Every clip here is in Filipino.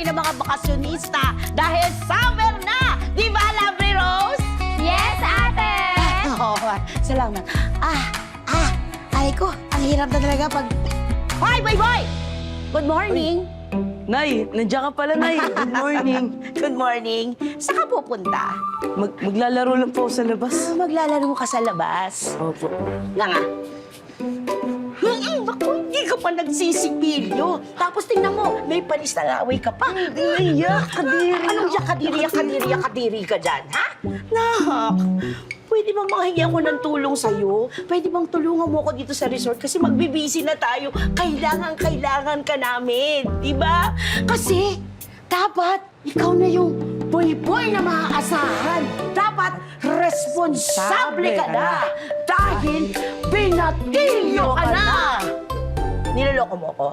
ng mga bakasyonista dahil summer na! Di ba, Lovely Rose? Yes, ate! Oo, salamat. Ay ko, ang hirap na talaga pag... Hoy, boy! Good morning! Nay, nandiyan ka pala, Nay. Good morning. Good morning. Saan ka pupunta? Maglalaro lang po ako sa labas. Maglalaro ka sa labas. Opo. Nga nga. Naku, hindi ka pa nagsisipilyo. Tapos tingnan mo, may panis na laway ka pa. Yak, kadiri. Anong yakadiri ka dyan, ha? Nak, pwede bang makahingi ako ng tulong sa'yo? Pwede bang tulungan mo ako dito sa resort? Kasi magbibisi na tayo. Kailangan ka namin, di ba? Kasi dapat ikaw na yung boy-boy na maaasahan. Dapat responsable ka na. Dahil binatilyo ka na. Niloloko mo ko?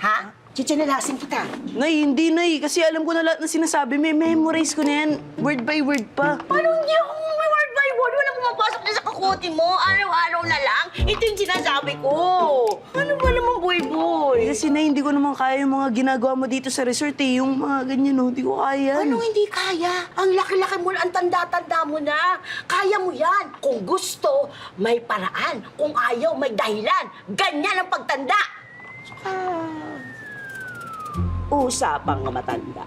Ha? Chichinelasin kita. Nay, hindi, Nay. Kasi alam ko na lahat na sinasabi. May memorize ko na yan. Word by word pa. Paano hindi ako word by word? Walang pumapasok na sa kakote mo. Araw-araw na lang. Ito yung sinasabi ko. Ano ba naman, boy-boy? Kasi, Nay, hindi ko naman kaya yung mga ginagawa mo dito sa resort eh. Yung mga ganyan, no. Hindi ko kaya. Anong hindi kaya? Ang laki-laki mo, ang tanda-tanda mo na. Kaya mo yan. Kung gusto, may paraan. Kung ayaw, may dahilan. Ganyan ang pagtanda. Saka, usapang matanda.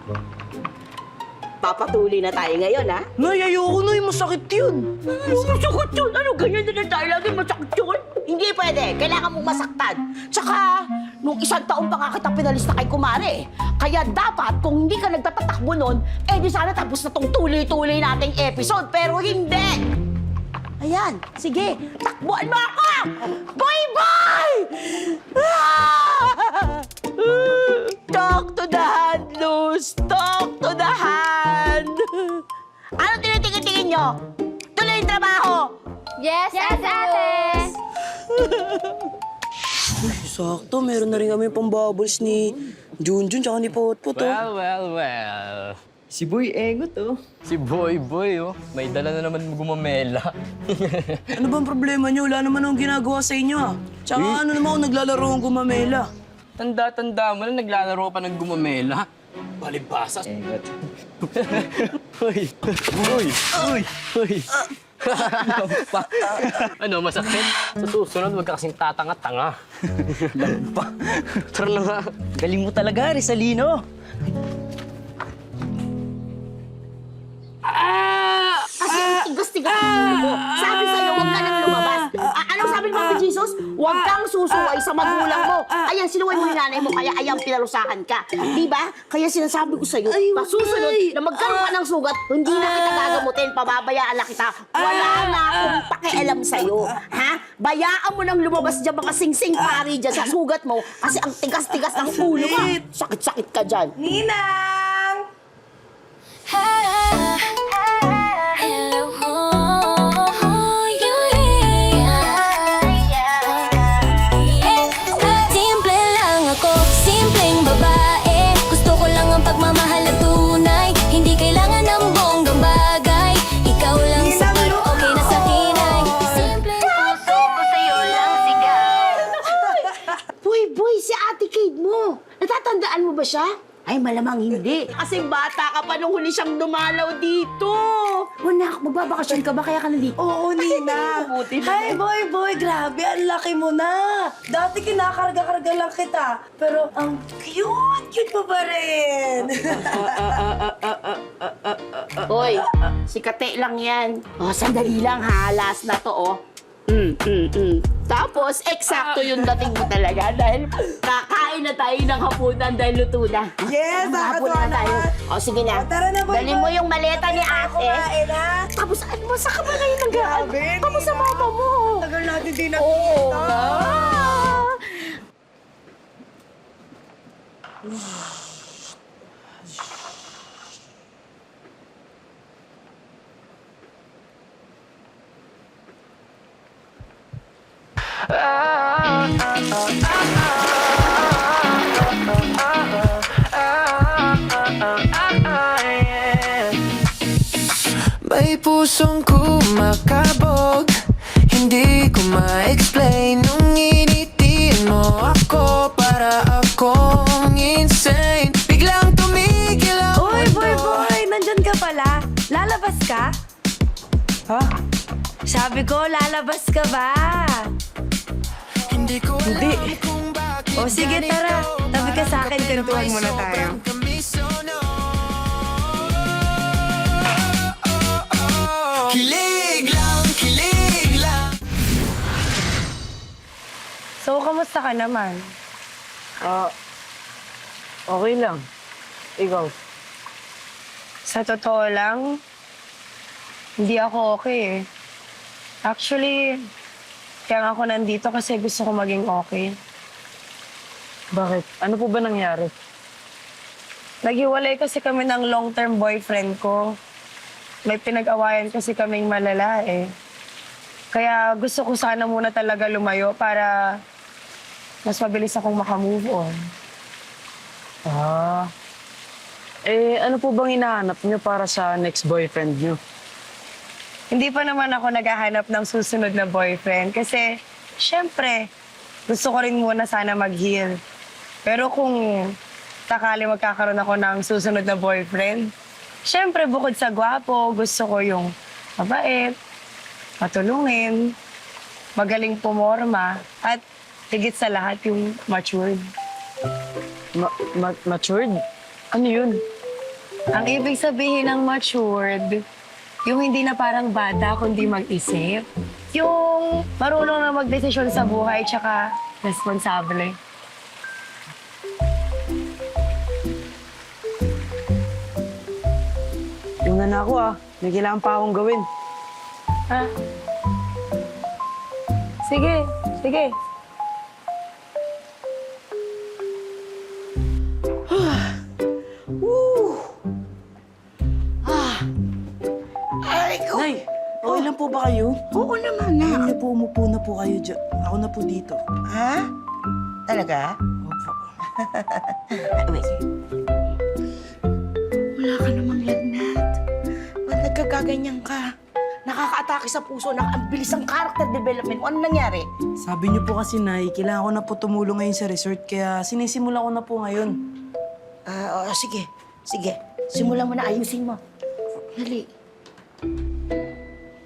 Papatuloy na tayo ngayon, ha? Nay, ayoko, Nay. Masakit yun. Masakit yun! Ano, ganyan na lang tayo lagi masakit yun? Hindi pwede. Kailangan mong masaktan. Tsaka, nung 1 taon pa nga kita pinalista kay Kumare. Kaya dapat, kung hindi ka nagtatatakbo nun, eh di sana tapos na tong tuloy-tuloy nating episode. Pero hindi! Ayan, sige, takbuhan mo ako! Boy-boy! Talk to the hand, Luz! Talk to the hand! Ano tinitingin-tingin nyo? Tuloy yung trabaho! Yes, ate! Sakto, meron na rin kami pang-bubbles ni Junjun tsaka ni Potpot, oh. Well. Si Boy Engot, oh. Si Boy, oh. May dala na naman gumamela. Ano bang problema niyo? Wala naman akong ginagawa sa inyo, ah. Tsaka ano naman ako naglalaro ng gumamela. Tanda-tanda mo na naglalaro pa ng gumamela. Palibasa. Engot. Uy. Lampa. Ano, masakit? Sa susunod, wag ka kasing tatanga-tanga. Lampa. Tara na nga. Galing mo talaga, Rizalino. Kasi ang tigas-tigas mo. Sabi sa'yo, huwag ka nang lumabas. Anong sabi ni Mama Jesus? Huwag kang susuway sa magulang mo. Ayan, sinuway mo yung nanay mo, kaya ayan, pinarusahan ka. Di ba? Kaya sinasabi ko sa'yo, pasusunod na magkaroon ka ng sugat, hindi na kita gagamutin, pababayaan na kita. Wala na akong pakialam sa'yo. Ha? Bayaan mo nang lumabas dyan mga sing-sing pari dyan sa sugat mo kasi ang tigas-tigas ng ulo mo. Sakit-sakit ka dyan. Ninang! Simple lang ako, simpleng babae. Gusto ko lang ang pagmamahal na tunay. Hindi kailangan ng bonggang bagay. Ikaw lang siguro okay na sa akin ay simple puso ko sa'yo lang sigaw. Boy, si Ate Kate mo. Natatandaan mo ba siya? Ay, malamang hindi. Kasi bata ka pa nung huli siyang dumalaw dito. Wala, magbabakasyon ka ba kaya ka nandito? Oo, Ninang. Mabuti na. Ay, boy, grabe, ang laki mo na. Dati kinakarga-karga lang kita. Pero ang cute mo pa rin. Hoy, si Kate lang yan. Oh, sandali lang ha. Last na to, oh. Tapos, eksakto yung dating mo talaga dahil kakain na tayo ng hapunan dahil luto na. Yes, Hapunan nakakatuwa na tayo. naman. O, sige na. O, tara na, boy, Dali boy. mo yung maleta ni ate. Kumain na. Tapos, ano, masa ka ba ngayon nag-aan? Grabe, Tapos sa mama mo. Tagal natin din Oo nakita. nga. May pusong kumakabog, hindi ko ma-explain. Nung initin mo ako, para akong insane. Biglang tumigil ka? Ha? Sabi ko, lalabas ka ba? Hindi ko alam Hindi. kung bakit O sige, ganito. tara. Tabi ka sa akin, Bakit kwentuhan may muna tayo. sobrang kamisono? Kilig lang, kilig lang. So, kamusta ka naman? Okay lang. Ikaw? Sa totoo lang, hindi ako okay eh. Actually, kaya nga ako nandito kasi gusto ko maging okay. Bakit? Ano po ba nangyari? Naghiwalay kasi kami ng long-term boyfriend ko. May pinag-awayan kasi kaming malala eh. Kaya gusto ko sana muna talaga lumayo para mas mabilis akong makamove on. Ah. Ano po bang hinahanap niyo para sa next boyfriend niyo? Hindi pa naman ako naghahanap ng susunod na boyfriend kasi, syempre, gusto ko rin muna sana mag-heal. Pero kung sakali magkakaroon ako ng susunod na boyfriend, syempre, bukod sa gwapo, gusto ko yung mabait, matulungin, magaling pumorma, at higit sa lahat yung matured. Matured? Ano yun? Ang ibig sabihin ng matured, yung hindi na parang bata kundi mag-isip. Yung marunong na magdesisyon sa buhay tsaka responsable. Yung na ako may kailangan pa akong gawin. Ha? Sige, sige. Ay, ko. Nay, okay lang po ba kayo? Oo naman, Alam nak. niyo po, umupo na po kayo dyan. Ako na po dito. Ha? Talaga? Opo. Wait. Wala ka namang lagnat. Ba't nagkagaganyan ka? Nakaka-atake sa puso na ang bilis ng character development mo. Ano nangyari? Sabi niyo po kasi, Nay, kailangan ko na po tumulong ngayon sa resort, kaya sinisimulan ko na po ngayon. Sige. Sige. Simulan mo na, ayusin mo. Dali.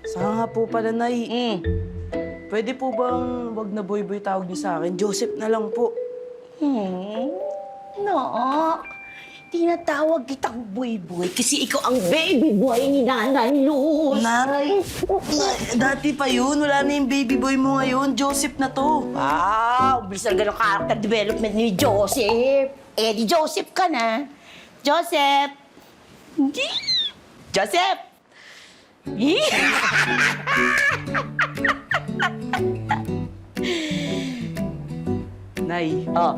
Saka nga po pala, Nay, pwede po bang wag na boy-boy tawag niyo sa akin? Joseph na lang po. No. Tinatawag kitang boy-boy kasi ikaw ang baby boy ni Nanay Luz. Nay, dati pa yun. Wala na yung baby boy mo ngayon. Joseph na to. Wow, bilis na ganun character development ni Joseph. Eh, di Joseph ka na. Joseph! Hindi. Joseph! Yee! Nay, Oh,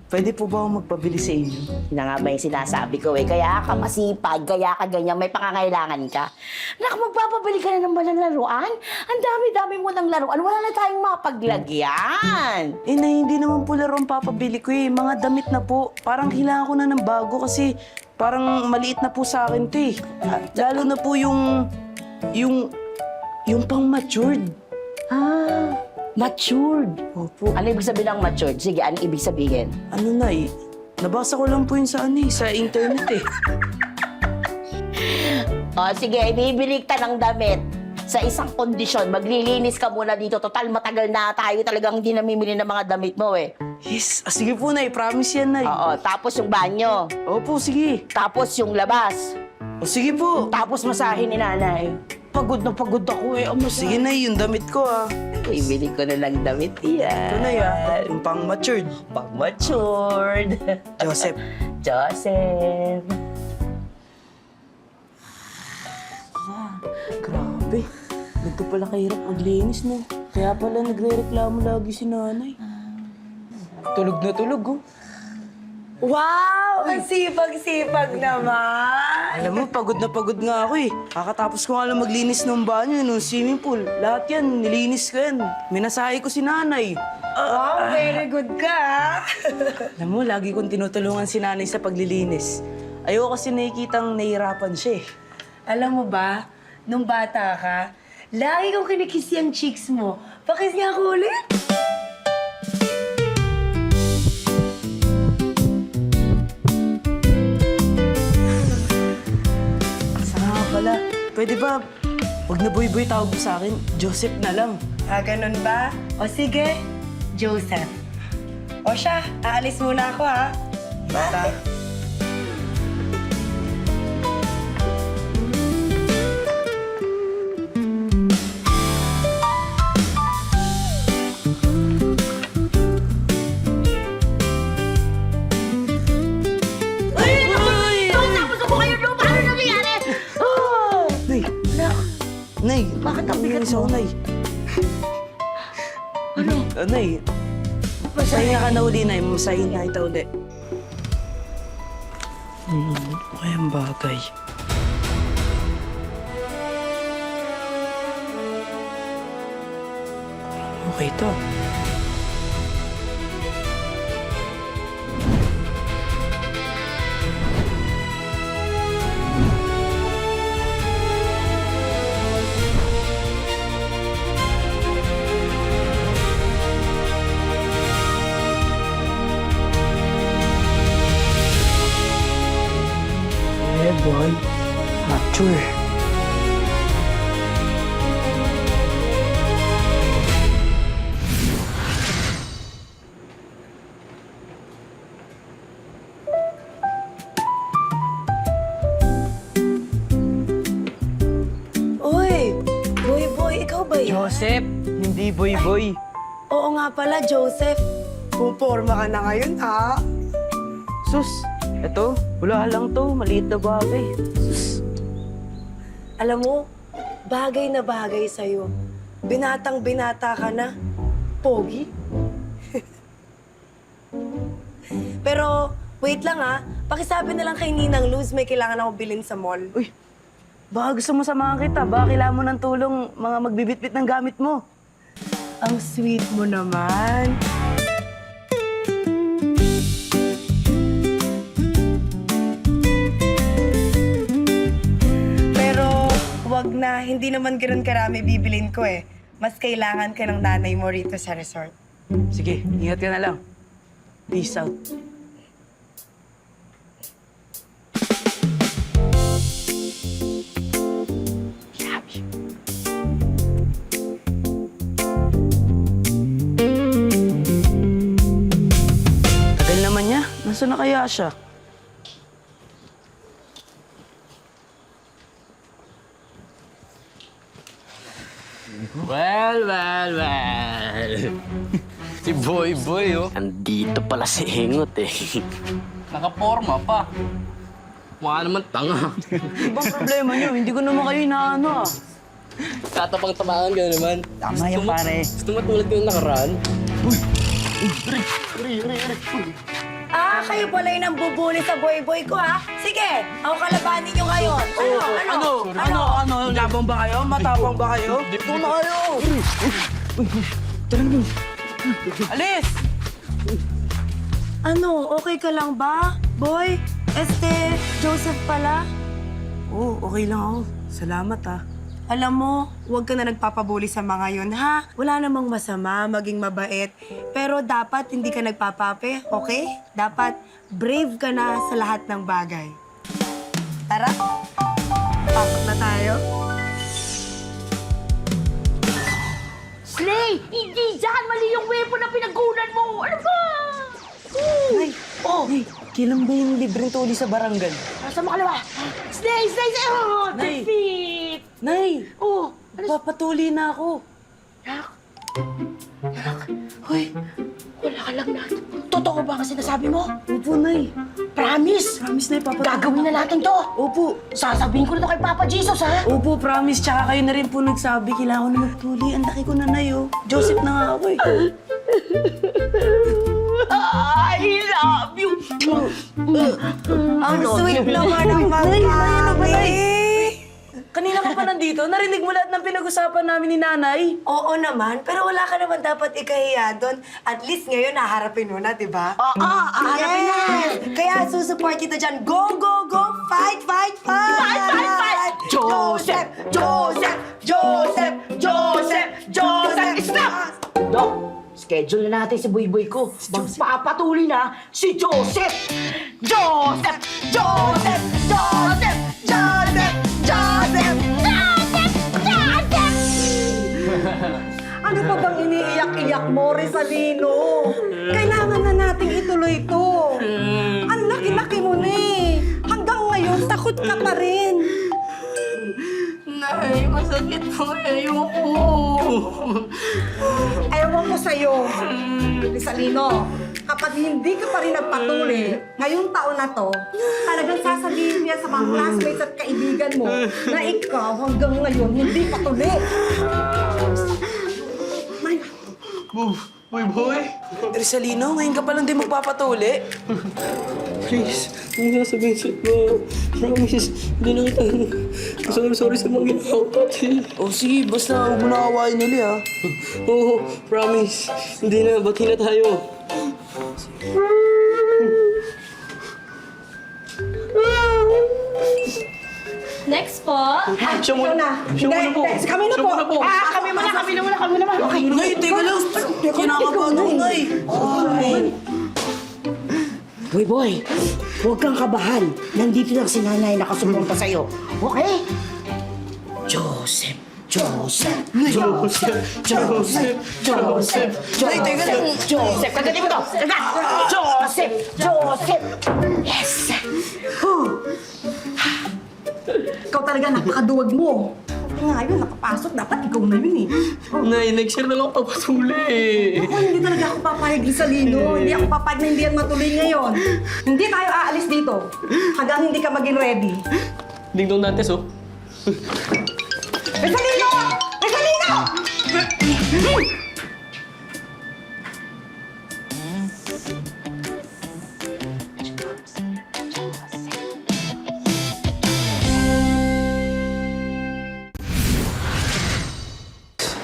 pwede po ba ako magpabili sa inyo? yun na nga ba yung sinasabi ko eh. Kaya ka masipag, kaya ka ganyan, may pangangailangan ka. Nak, magpapabili ka na naman ng laruan? Ang dami-dami mo ng laruan. Wala na tayong mapaglagyan. Nay, hindi naman po laro ang papabili ko eh. Mga damit na po. Parang kailangan ko na ng bago kasi parang maliit na po sa akin to eh. Lalo na po yung pang-matured. Matured. Opo. Ano ibig sabihin ng matured? Sige, ano ibig sabihin? Ano, Nay? Nabasa ko lang po yun sa sa internet eh. Sige, bibili ka ng damit sa isang kondisyon. Maglilinis ka muna dito. Total, matagal na tayo talagang hindi namimili ng mga damit mo eh. Yes. Sige po, Nay. Promise yan, Nay. Oo, tapos yung banyo. Opo, sige. Tapos yung labas. O sige po. Tapos masahin ni nanay. Pagod na pagod ako eh. Sige, Nay. Yung damit ko Ibili ko na lang damit yan. Ito, Nay Yung pang-matured. Pag-matured. Joseph. Joseph. Grabe. Ganito pala kahirap maglinis, no? Kaya pala nagre-reklamo lagi si nanay. Tulog na tulog, oh. Wow! Ang sipag-sipag naman! Alam mo, pagod na pagod nga ako eh. Kakatapos ko nga lang maglinis ng banyo, ng swimming pool. Lahat yan, nilinis ko yan. Minasahe ko si nanay. Wow, very good ka, ha? Alam mo, lagi kong tinutulungan si nanay sa paglilinis. Ayoko kasi nakikitang nahihirapan siya eh. Alam mo ba, nung bata ka, lagi kong kinikis yung cheeks mo. Pakis niya ako ulit. Saka nga pala, pwede ba, huwag na Boy-Boy tawag mo sa akin. Joseph na lang. Ganun ba? O sige, Joseph. O siya, aalis muna ako ha. Bye. Tapos ako kayo lupa! Ano nangyayari? Oh! Nay! Nay! Bakit ang bigat nangyari sa'yo, mo? Nay? Ano? Nay, masahin ka na uli, Nay. Masahin na kita uli. Ano kayang bagay? Okay to. Eh, boy. Mature. Uy, Boy, ikaw ba yan? Joseph, hindi boy-boy. Oo nga pala, Joseph. Puporma ka na ngayon, ha? Sus, eto, wala lang to. Maliit na bagay. Sus. Alam mo, bagay na bagay sa'yo. Binatang-binata ka na. Pogi. Pero, wait lang ha. Pakisabi na lang kay Ninang Luz, may kailangan ako bilhin sa mall. Uy, baka gusto mo samahan kita. Baka kailangan mo ng tulong mga magbibitbit ng gamit mo. Ang sweet mo naman. Pero, wag na. Hindi naman ganun karami bibilin ko eh. Mas kailangan ka ng nanay mo rito sa resort. Sige, ingat ka na lang. Peace out. Tagal naman niya. Nasaan na kaya siya? Well. Si Boy-Boy, oh. Andito pala si Engot eh. Nakaporma pa. Mukha naman tanga. Ibang problema niyo. Hindi ko naman kayo inaano ah. Tatapang-tamaan ka naman. Tama yan, pare. Gusto mo tulad ko yung nakaraan? Kayo pala yung nambubuli sa boy-boy ko, ha? Sige, ako kalabanin nyo ngayon. Ano? Labang ba kayo? Matapang ba kayo? Ito na kayo! Alis! Ano, okay ka lang ba? Boy, Joseph pala? Oo, okay lang ako. Salamat ah. Alam mo, huwag ka na nagpapabuli sa mga yun, ha? Wala namang masama, maging mabait. Pero dapat hindi ka nagpapape, okay? Dapat brave ka na sa lahat ng bagay. Tara, pasok na tayo. Slay! Hindi dyan! Mali yung weapon na pinagkunan mo! Ano ba? Nay, kailan ba yung libreng tuli sa barangay? Nasa makalawa! Slay! Oh! Nay! Defeat! Nay, Oh! papatuli na ako. Anak! Hoy! Wala ka lang na. Totoo ba ang sinasabi mo? Opo, Nay. Promise! Promise, Nay, papatuli. Gagawin na natin to! Opo. Sasabihin ko na to kay Papa Jesus, ha? Opo, promise. Tsaka kayo na rin po nagsabi, kailangan ko na magtuli. Ang laki ko na, Nay, oh. Joseph na nga ako, eh. I love you! Ang sweet naman ng magkami. Kanina ka pa nandito, narinig mo lahat ng pinag-usapan namin ni Nanay. Oo naman, pero wala ka naman dapat ikahiya doon. At least ngayon, naharapin mo na, di ba? Oo, harapin na! Kaya susupport kita dyan. Go, go, go! Fight, fight, fight! Fight, fight, fight! Joseph! Joseph! Joseph! Joseph! Joseph! Stop! Dok, schedule na natin si Boy-Boy ko. Magpapatuloy na si Joseph! Joseph! Joseph! Joseph! Joseph! Joseph! Ano pa bang iniiyak-iyak mo, Rizalino? Kailangan na nating ituloy ito. Ang laki-laki mo na eh. Hanggang ngayon, takot ka pa rin. Nay, masakit po. Ayoko. Ewan ko sa'yo, Rizalino. Kapag hindi ka pa rin nagpatuloy, ngayong taon na to, talagang sasabihin niya sa mga classmates at kaibigan mo na ikaw hanggang ngayon hindi patuloy. Boy! Rizalino, ngayon ka palang di magpapatuli. Please, hindi na sabihin sa mo. Promise, hindi na kita. Sorry sa mga ginawa ko. O sige, basta huwag mo nakawain ulit ha. Oo, promise. Hindi na, bati na tayo. Next po. Siya muna. Siya muna po. Kami na Siya po. muna po. Kami muna. Okay. Nay, teka lang. Kinakabahan ako, Nay. Boy, huwag kang kabahan. Nandito lang si nanay nakasuporta sa'yo. Okay? Joseph. Nay, teka lang. Joseph, kagatin mo to! Kagat! Joseph! Yes! Ikaw talaga napakaduwag mo. Nga yun, nakapasok. Dapat ikaw na yun eh. Nay, next year na lang ako papasuli. Ako, hindi talaga ako papayag, Rizalino. Hindi ako papayag na hindi yan matuloy ngayon. Hindi tayo aalis dito hanggang hindi ka maging ready. Ding dong Dantes, oh. Rizalino! Rizalino!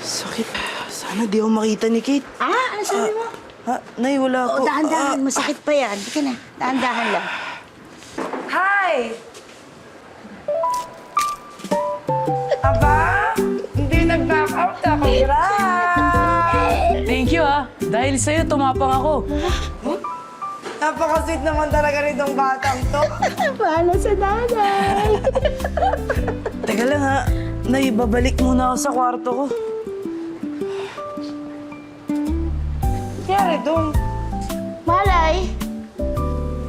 Sakit. Sana di ako makita ni Kate. Ano sabi mo? Ha? Nay, wala ako. Dahan-dahan, masakit pa yan. Hindi ka na. Dahan-dahan lang. Hi! Aba, hindi nag-back out ka. Congrats! Thank you ah. Dahil sa'yo, tumapang ako. Napaka-sweet naman talaga nitong batang to. Paano sa nanay? Teka lang ha. Nay, babalik muna ako sa kwarto ko. Yari doon. Malay.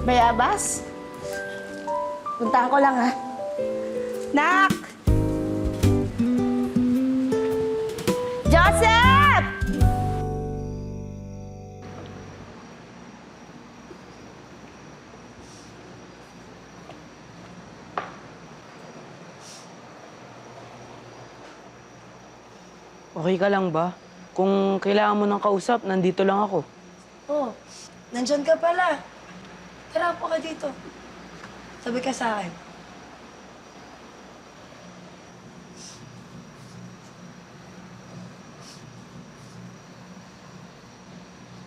Bayabas? Puntahan ko lang, ha? Nak! Joseph! Okay ka lang ba? Kung kailangan mo ng kausap, nandito lang ako. Oh, nandyan ka pala. Tara po ka dito. Sabi ka sa akin.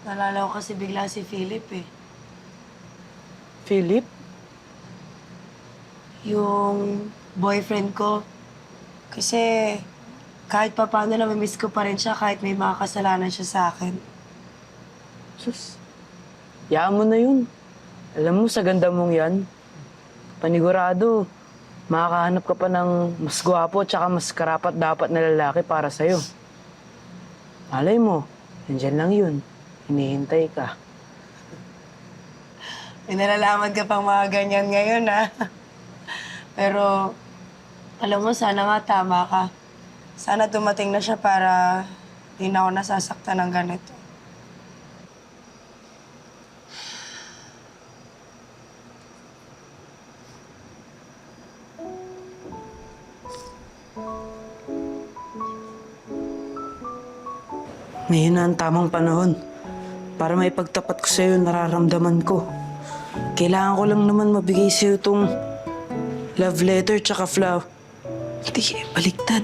Nalala ko kasi bigla si Philip eh. Philip? Yung boyfriend ko. Kasi kahit pa paano namimiss ko pa rin siya kahit may mga kasalanan siya sa akin. Sus, yaan mo na yun. Alam mo, sa ganda mong yan, panigurado, makakahanap ka pa ng mas gwapo tsaka mas karapat-dapat na lalaki para sa'yo. Malay mo, nandyan lang yun. Hinihintay ka. May nalalaman ka pang mga ganyan ngayon, ha? Pero, alam mo, sana nga tama ka. Sana dumating na siya para di na ako nasasaktan ng ganito. Ngayon na ang tamang panahon para maipagtapat ko sa'yo yung nararamdaman ko. Kailangan ko lang naman mabigay sa'yo itong love letter tsaka flower. Hindi, baliktad.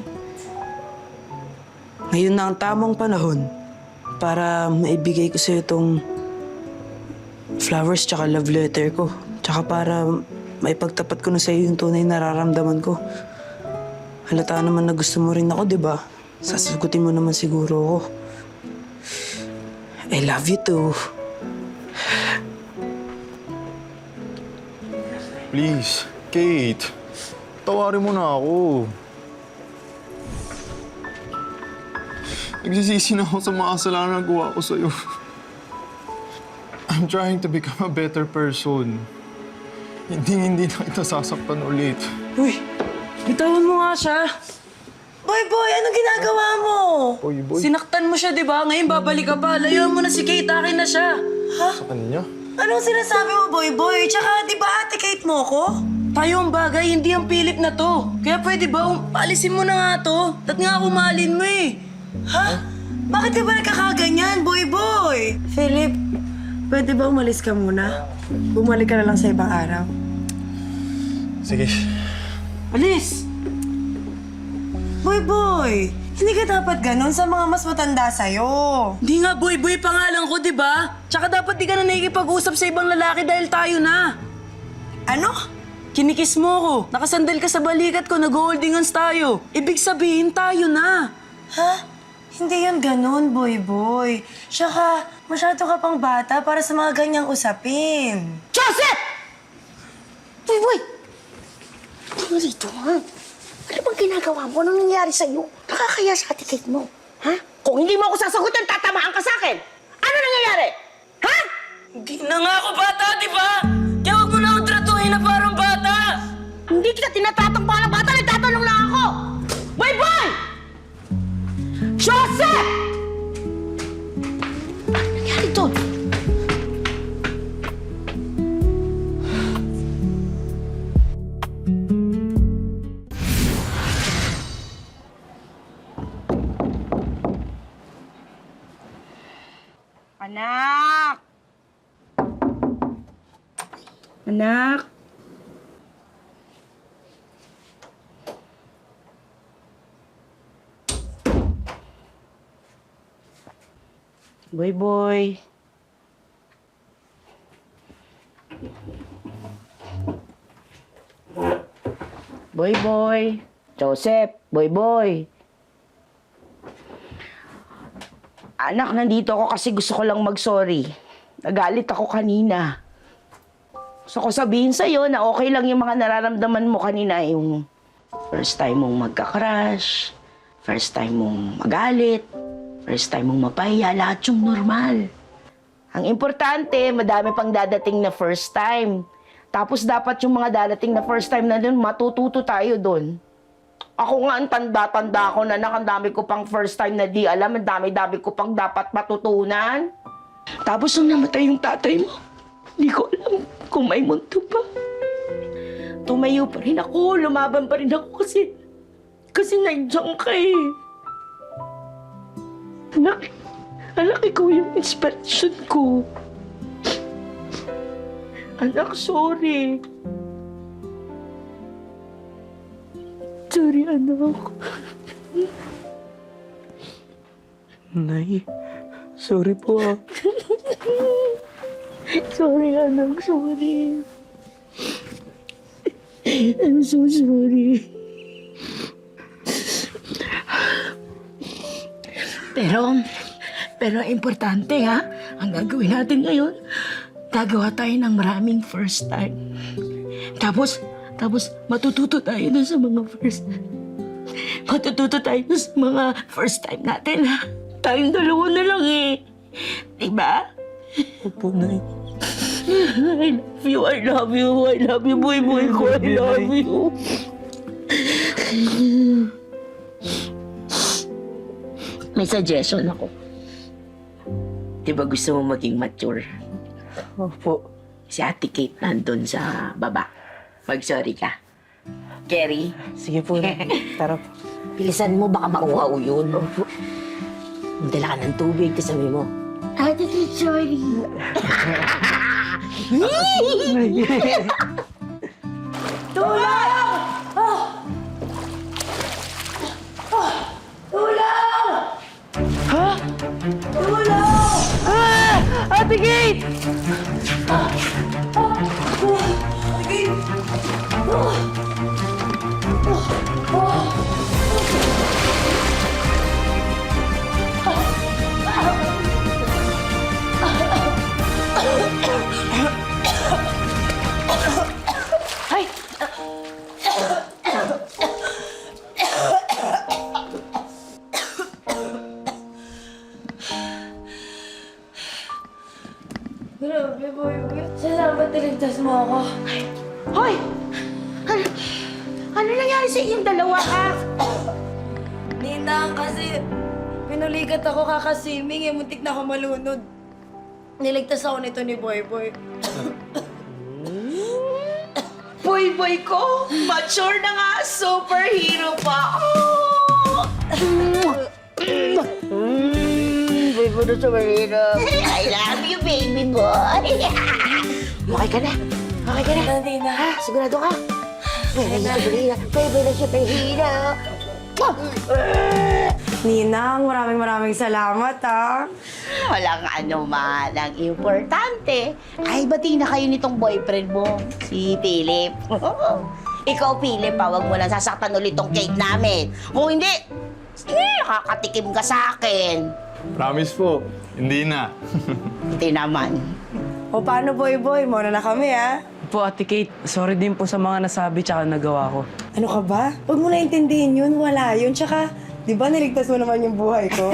Ngayon na ang tamang panahon para maibigay ko sa'yo itong flowers tsaka love letter ko. Tsaka para maipagtapat ko na sa'yo yung tunay na nararamdaman ko. Halata naman na gusto mo rin ako, di ba? Sasagutin mo naman siguro ako. I love you too. Please, Kate. Tawarin mo na ako. Nagsisisi na ako sa mga kasalanan na gawa ko sa'yo. I'm trying to become a better person. Hindi na kita sasaktan ulit. Uy, bitawan mo nga siya. Boy, anong ginagawa mo? Boy, Sinaktan mo siya, di ba? Ngayon babalik ka pa. Layuan mo na si Kate, akin na siya. sa kanya. Anong sinasabi mo, Boy? Tsaka, di ba ate Kate mo ko? Tayo ang bagay, hindi ang Philip na to. Kaya pwede ba, paalisin mo na nga to. At nga ako mahalin mo eh. Ha? Bakit ka ba nagkakaganyan, Boy? Philip, pwede ba umalis ka muna? Bumalik ka na lang sa ibang araw. Sige. Alis! Boy, hindi ka dapat ganon sa mga mas matanda sa'yo. Hindi nga, boy pangalan ko, di ba? Tsaka dapat di ka na nakikipag-usap sa ibang lalaki dahil tayo na. Ano? Kinikis mo ko. Nakasandal ka sa balikat ko, nag-holding hands tayo. Ibig sabihin, tayo na. Ha? Hindi yun ganon, Boy. Tsaka, masyado ka pang bata para sa mga ganyang usapin. Joseph! Boy! Ano dito, ha? Ano bang ginagawa mo? Anong nangyari sa'yo? Nakakaya sa ate Kate mo. Ha? Kung hindi mo ako sasagutin, tatamaan ka sa akin. Ano nangyayari? Ha? Hindi na nga ako bata, di ba? Kaya huwag mo na ako tratuhin na parang bata. Hindi kita tinatratang parang bata. Nagtatanong lang ako. Boy! Joseph! Ano nangyari doon? Anak! Anak! Boy. Joseph, boy. Anak, nandito ako kasi gusto ko lang mag-sorry. Nagalit ako kanina. Gusto ko sabihin sa'yo na okay lang yung mga nararamdaman mo kanina. Yung first time mong magka-crush, first time mong magalit, first time mong mapahiya, lahat yung normal. Ang importante, madami pang dadating na first time. Tapos dapat yung mga dadating na first time na dun, matututo tayo dun. Ako nga, ang tanda-tanda ko na ang dami ko pang first time na di alam, ang dami-dami ko pang dapat matutunan. Tapos nung namatay yung tatay mo, hindi ko alam kung may mundo pa. Tumayo pa rin ako, lumaban pa rin ako kasi nandiyan ka eh. Anak, ikaw yung inspiration ko. Anak, sorry. Sorry, anak. Nay, sorry po ah. Sorry, anak. Sorry. I'm so sorry. Pero importante ha, ang gagawin natin ngayon, gagawa tayo ng maraming first time. Tapos matututo tayo dun sa mga first time natin ha. Tayong dalawa na lang eh. Diba? Opo, Nay. I love you, boy ko. I love you. May suggestion ako. Diba gusto mo maging mature? Opo. Si Ate Kate nandun sa baba. Mag-sorry ka. Kerry? Sige po, Nay. Tara po. Bilisan mo, baka mauhaw yun. Dala ka ng tubig, kasabi mo. Ate Kate, sorry. Ate Kate! Salamat, niligtas mo ako. Hoy! Ano nangyari sa inyong dalawa, ha? Ninang, kasi pinulikat ako kakaswimming eh. Muntik na ako malunod. Niligtas ako nito ni Boy Boy. Boy ko, mature na nga, superhero pa. Oh! Boy na superhero. I love you, baby boy. Okay ka na? Okay ka na? Nina. Ha? Sigurado ka? Boy na superhero. Ninang, maraming salamat ha. Walang ano man. Ang importante ay batiin na kayo nitong boyfriend mo, si Philip. Ikaw, Philip, wag mo lang sasaktan ulit tong cake namin. Kung hindi, kakatikim ka sa akin. Promise po, hindi na. Hindi naman. O paano Boy Boy? Muna na kami ha. Po, Ate Kate, sorry din po sa mga nasabi tsaka nagawa ko. Ano ka ba? Huwag mo na intindihin yun, wala yun. Tsaka, di ba niligtas mo naman yung buhay ko?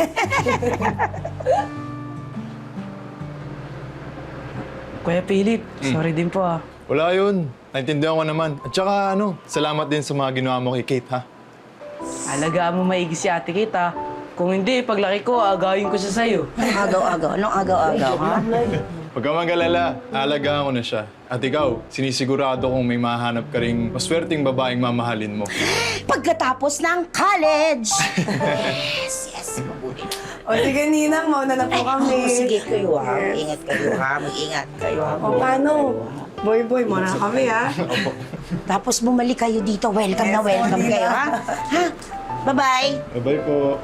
Kuya Philip, sorry din po Wala yun. Naintindihan ko naman. At saka salamat din sa mga ginawa mo kay Kate, ha? Alagaan mo maigi si Ate Kate Kung hindi, paglaki ko, agawin ko siya sa'yo. Agaw-agaw. Anong agaw-agaw, ha? Huwag kang mag-alala, aalagaan ko na siya. At ikaw, sinisigurado kong may mahanap ka ring maswerteng babaeng mamahalin mo. Pagkatapos ng college! Yes, mabuti. O sige Ninang, mauna na po kami. Sige kayo, ha? Mag-ingat kayo, ha? Mag-ingat kayo, ha? O paano? Boy Boy, muna na kami ha. Tapos bumalik kayo dito. Welcome na welcome kayo, ha? Ha? Bye-bye! Bye-bye po.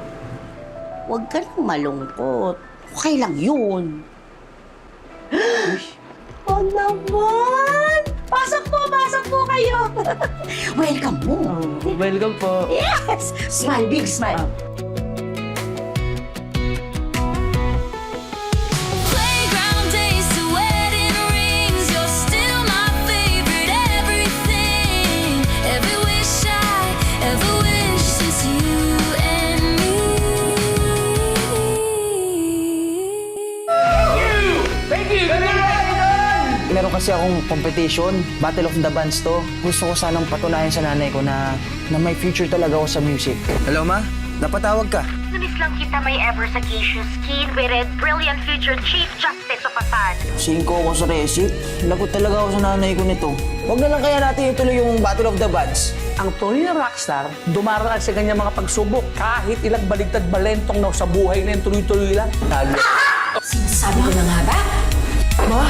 Huwag ka nang malungkot. Okay lang yun. Oh naman! Pasok po kayo! Welcome mo. Welcome po. Yes! Smile, big smile. Playground days to wedding rings, you're still my favorite everything. Every wish I ever wished is you and me. Meron kasi akong competition, Battle of the Bands to. Gusto ko sanang patunayan sa nanay ko na may future talaga ako sa music. Hello, Ma? Napatawag ka? Namiss lang kita may ever-sagacious kid with a brilliant future Chief Justice of Asan. Singko ako sa recipe. Lagot talaga ako sa nanay ko nito. Huwag na lang kaya natin ituloy yung Battle of the Bands. Ang tunay na rockstar, dumaraan sa kanyang mga pagsubok. Kahit ilang baligtad balentong na sa buhay na yung tuloy-tuloy lang. Talo. Sinasabi ko na nga ba? Ma!